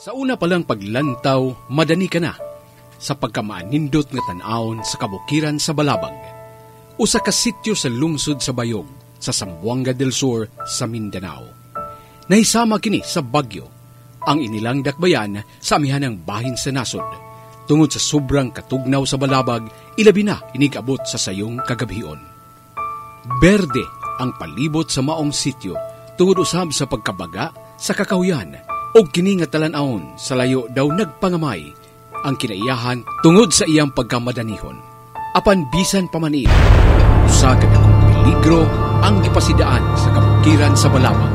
Sa una palang paglantaw, madani ka na sa pagkamaanindot nga tan-awon sa kabukiran sa Balabag. Usa ka sityo sa lungsod sa Bayog, sa Zamboanga del Sur, sa Mindanao. Nahisama kini sa bagyo, ang inilang dakbayan sa amihanang bahin sa nasod. Tungod sa sobrang katugnaw sa Balabag, ilabi na inigabot sa sayong kagabion. Berde ang palibot sa maong sityo, tungod usab sa pagkabaga sa kakahuyan, o kini nga talan-awon sa layo daw nagpangamay ang kinaiyahan tungod sa iyang pagkamadanihon. Apan bisan pamanin, usa ka dakong peligro ang gipasidaan sa kabukiran sa Balabag.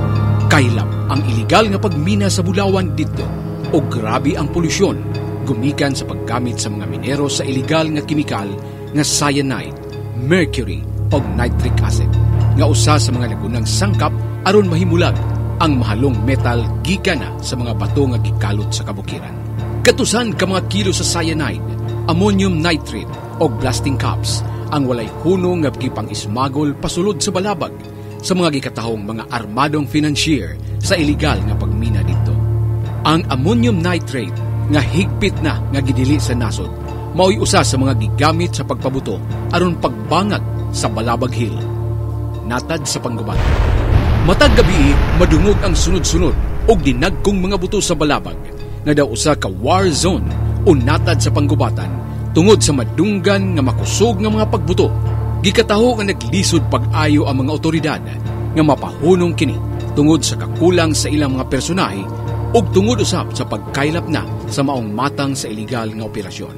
Kaylap ang iligal nga pagmina sa bulawan dito o grabe ang polusyon gumikan sa paggamit sa mga minero sa iligal nga kimikal nga cyanide, mercury o nitric acid nga usa sa mga lagunang sangkap aron mahimulag ang mahalong metal gikan na sa mga bato nga gikalot sa kabukiran. Katusan ka mga kilo sa cyanide, ammonium nitrate o blasting caps ang walay hunong nga gipang ismagol pasulod sa Balabag sa mga gikatahong mga armadong financier sa iligal nga pagmina dito. Ang ammonium nitrate nga higpit na nga gidili sa nasod mao'y usa sa mga gigamit sa pagpabuto aron pagbangag sa Balabag Hill. Natad sa panggubat. Matag gabi, madungog ang sunod-sunod o dinagkong mga buto sa Balabag na daw usa ka war zone o natad sa panggubatan tungod sa madunggan nga makusog nga mga pagbuto. Gikataho nga naglisod pag-ayo ang mga otoridad nga mapahunong kini tungod sa kakulang sa ilang mga personahe o tungod usab sa pagkaylap na sa maong matang sa iligal nga operasyon.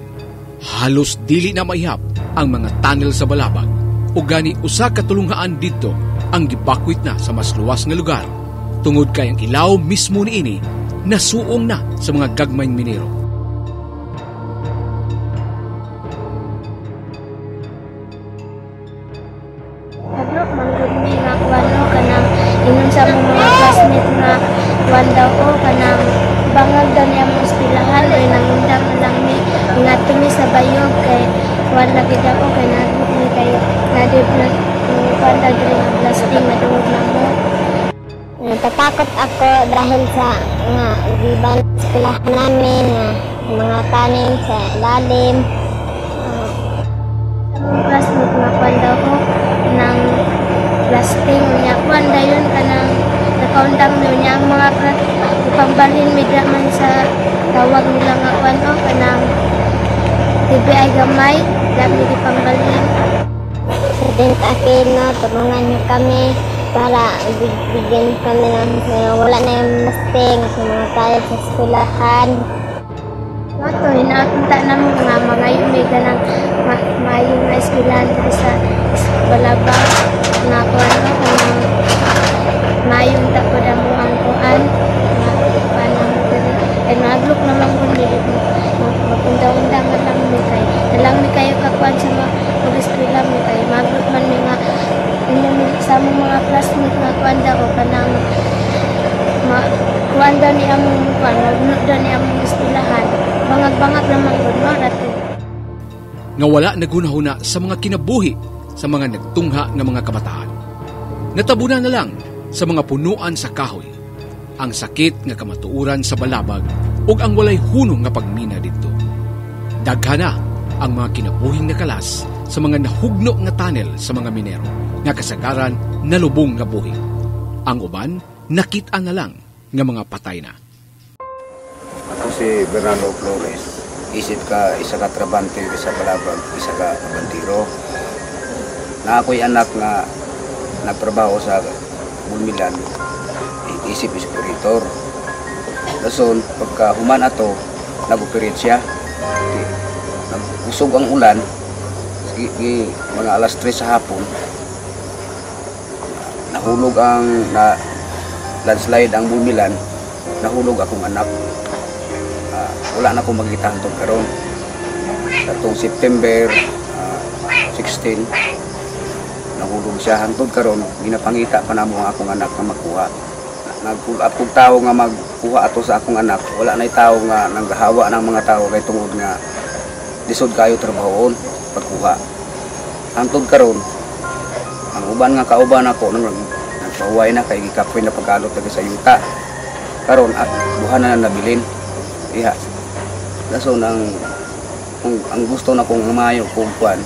Halos dili na maihap ang mga tunnel sa Balabag o gani usa ka tulunghaan dito ang gibakwit na sa mas luwas nga lugar tungod kay ang ilaw mismo niini nasuong na sa mga gagmayng minero. Hadlok manggod mi nga kuwano kanang ingon sa mga classmate nga kuwan daw ko kanang bangag daw niya mo eskwelahan kay nangundang lang mi ingat mi sa Bayog kay kuwan lagi daw ko kay nagud mi kay na-develop kuwan daw diri nga blasting na dungog na mo. Natatakot ako dahil sa nga giban eskwelahan namin nga mga tanim sa lalim. Classmate nga kuwan daw ko ng blasting niya kuwan daw yun kanang nakaundang daw niya ang mga ipambalhin midra man sa tawag nila nga kuwan o kanang TBI gamay dami ipambalhin. President Aquino, tulungan niyo kami para bigyan kami ng wala na yung blasting sa mga tayo sa eskwelahan. Ito, hinapunta namin mga yumi ka ng mayong na eskwelahan dito sa Balabag na kuwan o kanang mayong tapod ang buhang kuwan panang ay maglok naman kung dili magpunta-undang na lang mi kay nalang mi kayo kakuan sa mga eskwela mi kay maglok man mi nga sa mga classmate nga kuwan daw o kanang kuwan daw ni among kuwan maglok daw ni among eskwelahan bangag-bangag naman kung nato Nga wala nagunahuna sa mga kinabuhi sa mga nagtungha ng mga kabataan. Natabunan na lang sa mga punuan sa kahoy, ang sakit nga kamatuuran sa Balabag ug ang walay hunong nga pagmina dito. Dagha na ang mga kinabuhing nakalas sa mga nahugno nga tunnel sa mga minero nga kasagaran nalubong nga buhi. Ang uban nakita na lang nga mga patay na. Ako si Bernardo Flores. Isip ka isa ka trabante sa Balabag, isa ka kabantiro. Na ako'y anak nga nagtrabaho sa Bulmilan, isip espiritor. Dason, pagka human ato, nag-operate siya. Nag-usog ang ulan, mga alas 3 sa hapon. Nahulog ang landslide ang Bulmilan, nahulog akong anak. Wala na akong makita hantod karon. Sa itong September 16, nahulog siya hantod karon. Ginapangita pa namo ang akong anak na magkuha. Nag-pull up kong tao nga magkuha ato sa akong anak. Wala na'y tao nga nanggahawa ng mga tao kay tungod nga lisod kayo trabahoon pagkuha. Hantod karon, ang uban nga kauban ako nagpahuway na kay gikapoy na pag-alot sa yuta. Karon buhan na nabilin. Iya. Dason ang gusto na kong mayo kung kuan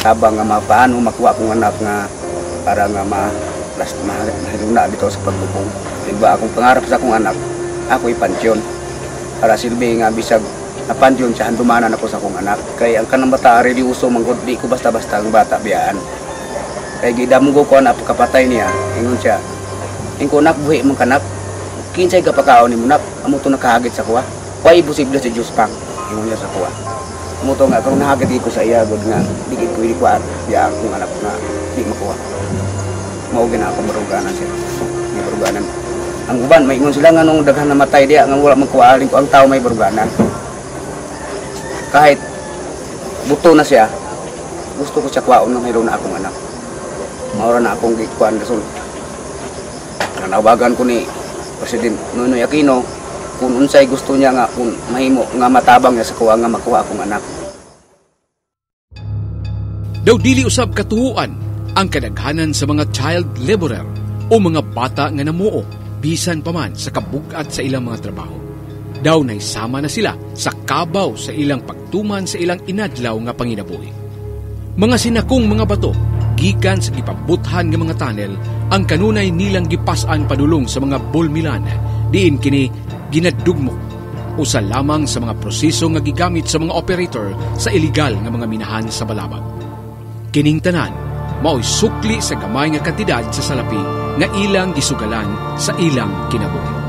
tabang nga paano makuha kong anak nga para nga mahiluna dito sa pagbubong. Diba akong pangarap sa akong anak, ako ipansyon para silbi nga bisag napansyon siya handumanan ako sa akong anak. Kaya ang kanang bata reliyoso manggod, di ko basta-basta ang bata biyaan. Kaya gidamugo ko anak kapatay niya, ingon siya, ingko nak buhi mong kanak, kinsay kapakaon ni mo nak, amo to nakahagit sa kuha. Why posible sa Diyos pang, ingon niya sa kuha. Amo to nga, kung nahagit ko sa iya, god nga, digit ko ilikuan, diya akong anak nga, di makuha. Maugi na ako maruganan siya. May maruganan. Ang uban, may ingon sila nga nung daghan na matay diya, nga wala magkuwaalin ko, ang tao may maruganan. Kahit buto na siya, gusto ko siya kwaon nga mayroon na akong anak. Maura na akong gikuan gasol. Nanawagan ko ni President Noynoy Aquino, kung unsay gusto niya nga, kung mahimo nga matabang niya sa kuha nga makuha akong anak. Daw dili usab katuhuan ang kadaghanan sa mga child laborer o mga bata nga namuo bisan pa man sa kabugat sa ilang mga trabaho. Daw naisama na sila sa kabaw sa ilang pagtuman sa ilang inadlaw nga panginabuhi. Mga sinakong mga bato gikan sa gipabuthan nga mga tunnel ang kanunay nilang gipas-an padulong sa mga bulmilan diin kini ginadugmok usa lamang sa mga proseso nga gigamit sa mga operator sa illegal nga mga minahan sa balabag. Kining tanan mao'y sukli sa gamay nga kantidad sa salapi nga ilang gisugalan sa ilang kinabuhi.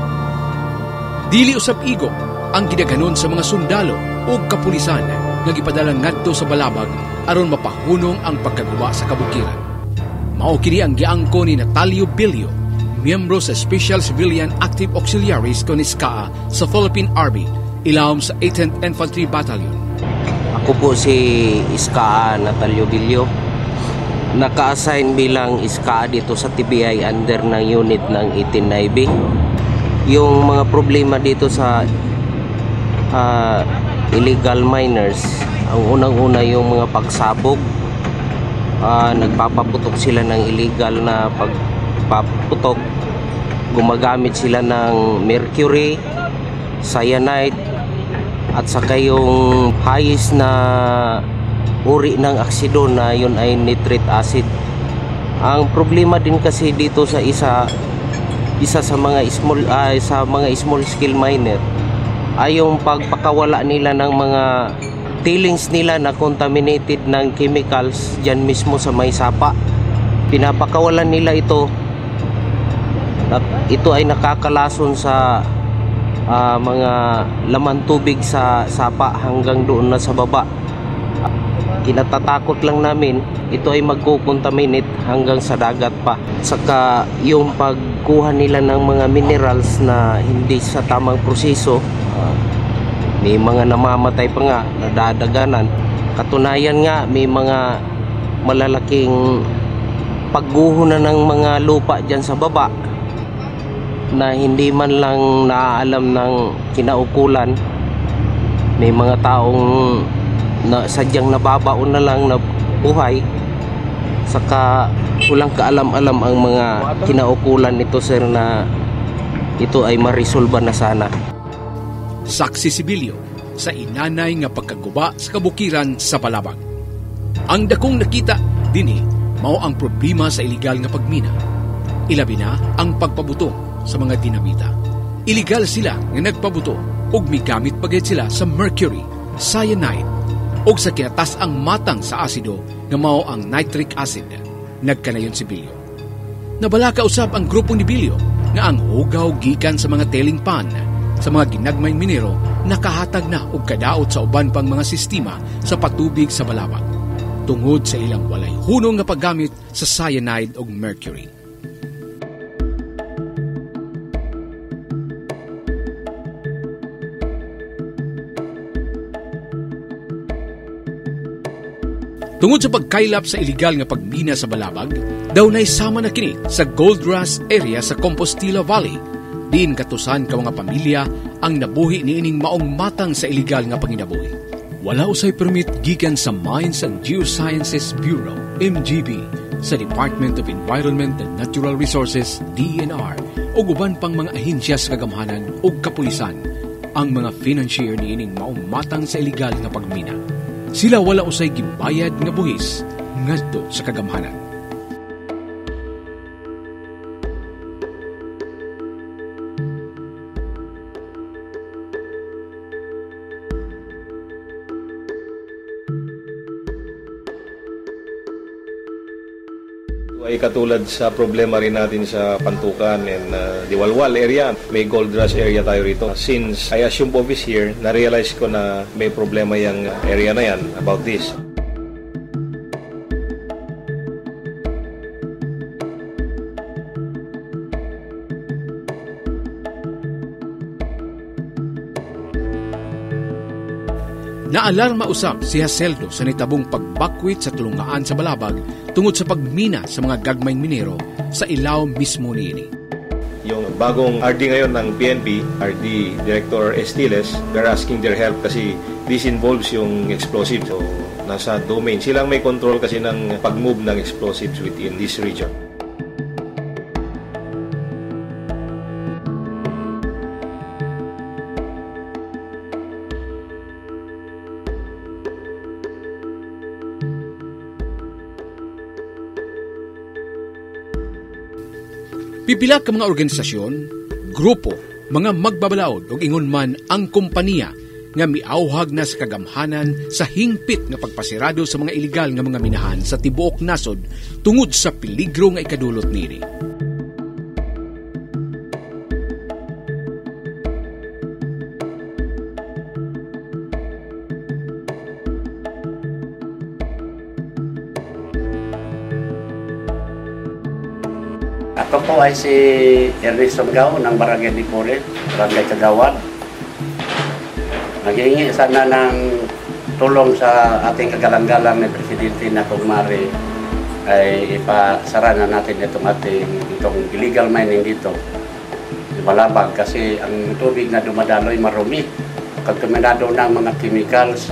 Dili usab igo ang gidaganon sa mga sundalo o kapulisan nga gipadala ngadto sa balabag aron mapahunong ang pagkaguba sa kabukiran. Mao kini ang giangko ni Natalio Bilio, miyembro sa Special Civilian Active Auxiliaries kon SCAA sa Philippine Army, ilawom sa 18th Infantry Battalion. Ako po si SCAA Natalio Bilio. Naka-assign bilang SCAA dito sa TBI under ng unit ng 18 Navy. Yung mga problema dito sa illegal miners, ang unang-una yung mga pagsabog. Nagpapaputok sila ng illegal na pagpaputok. Gumagamit sila ng mercury, cyanide, at saka yung hais na uri ng aksido na yun ay nitric acid. Ang problema din kasi dito sa isa sa mga small scale miner ay yung pagpakawala nila ng mga tailings nila na contaminated ng chemicals dyan mismo sa may sapa. Pinapakawalan nila ito at ito ay nakakalason sa mga laman tubig sa sapa hanggang doon na sa baba. Kinatatakot lang namin ito ay magkukontaminate hanggang sa dagat pa. Saka yung pagkuha nila ng mga minerals na hindi sa tamang proseso, may mga namamatay pa nga, nadadaganan. Katunayan nga, may mga malalaking pagguho na ng mga lupa dyan sa baba na hindi man lang naaalam ng kinaukulan. May mga taong na sadyang nababaon na lang na buhay. Saka walang kaalam-alam ang mga kinaukulan nito, sir, na ito ay marisolba na sana. Saksi si Bilio sa inanay nga pagkaguba sa kabukiran sa Balabag. Ang dakong nakita dinhi mao ang problema sa illegal nga pagmina. Ilabi na ang pagpabuto sa mga dinamita. Illegal sila nga nagpabuto ug migamit pagayt sila sa mercury, cyanide ug sa kinatas ang matang sa asido nga mao ang nitric acid. Nagkanayon si Bilio. Nabalaka usab ang grupo ni Bilio nga ang hugaw gikan sa mga tailing pan sa mga ginagmayng minero nakahatag na og kadaot sa uban pang mga sistema sa patubig sa Balabag tungod sa ilang walay hunong nga paggamit sa cyanide ug mercury. Tungod sa pagkaylap sa iligal nga pagmina sa Balabag, daw naisama na kini sa Gold Rush area sa Compostela Valley. Diin katusan ka mga pamilya ang nabuhi niining maong matang sa iligal nga panginabuhi. Wala usay permit gikan sa Mines and Geosciences Bureau, MGB, sa Department of Environment and Natural Resources, DENR, o uban pang mga ahensya sa kagamhanan o kapulisan ang mga financier niining maumatang sa illegal nga pagmina. Sila wala usay gibayad nga buhis ngadto sa kagamhanan. Ay katulad sa problema rin natin sa Pantukan and Diwalwal area, may gold rush area tayo rito. Since I assumed office here, na-realize ko na may problema yung area na yan about this. Naalarma usab si Haseldo sa nitabong pagbakwit sa tulungaan sa Balabag tungod sa pagmina sa mga gagmayng minero sa ilaw mismo niini. Yung bagong RD ngayon ng PNP, RD Director Estiles, they're asking their help kasi this involves yung explosives. So, nasa domain. Silang may control kasi ng pag-move ng explosives within this region. Pipila ka mga organisasyon, grupo, mga magbabalaod o ingon man ang kompanya nga miauhag na sa kagamhanan sa hingpit nga pagpasirado sa mga iligal nga mga minahan sa tibuok nasod tungod sa peligro nga ikadulot nini. Ako po ay si Ernest Somgao ng Barangay Dipore, Barangay Kagawad. Naghihingi sana ng tulong sa ating kagalang-galang na Presidente na Kumari ay ipasara na natin itong illegal mining dito sa Balabag kasi ang tubig na dumadaloy marumi. Kontaminado ng mga chemicals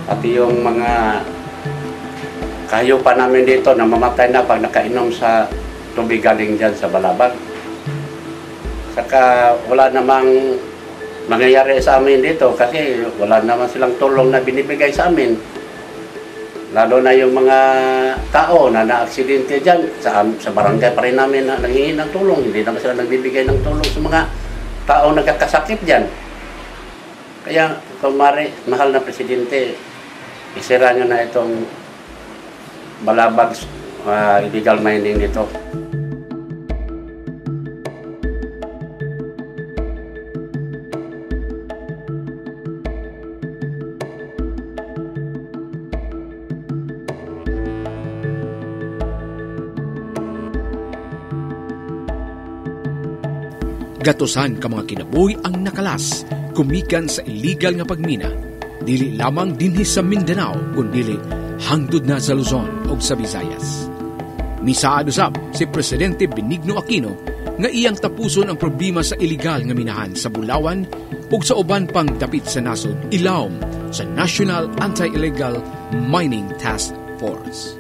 at yung mga kahayupan namin dito na mamatay na pag nakainom sa tubig galing dyan sa Balabag. Saka wala namang mangyayari sa amin dito kasi wala naman silang tulong na binibigay sa amin. Lalo na yung mga tao na na-aksidente dyan, sa barangay pa rin namin na nanghihingi ng tulong. Hindi naman sila nagbibigay ng tulong sa mga tao nagkakasakit dyan. Kaya kung mari, mahal na Presidente, isira nyo na itong Balabag illegal mining dito. Gatusan ka mga kinabuhi ang nakalas, kumikan sa illegal nga pagmina, dili lamang dinhi sa Mindanao, kundili hangtod na sa Luzon o sa Visayas. Misaad usab si Presidente Benigno Aquino nga iyang tapuson ang problema sa illegal nga minahan sa Bulawan ug sa uban pang dapit sa nasod ilawom sa National Anti-Illegal Mining Task Force.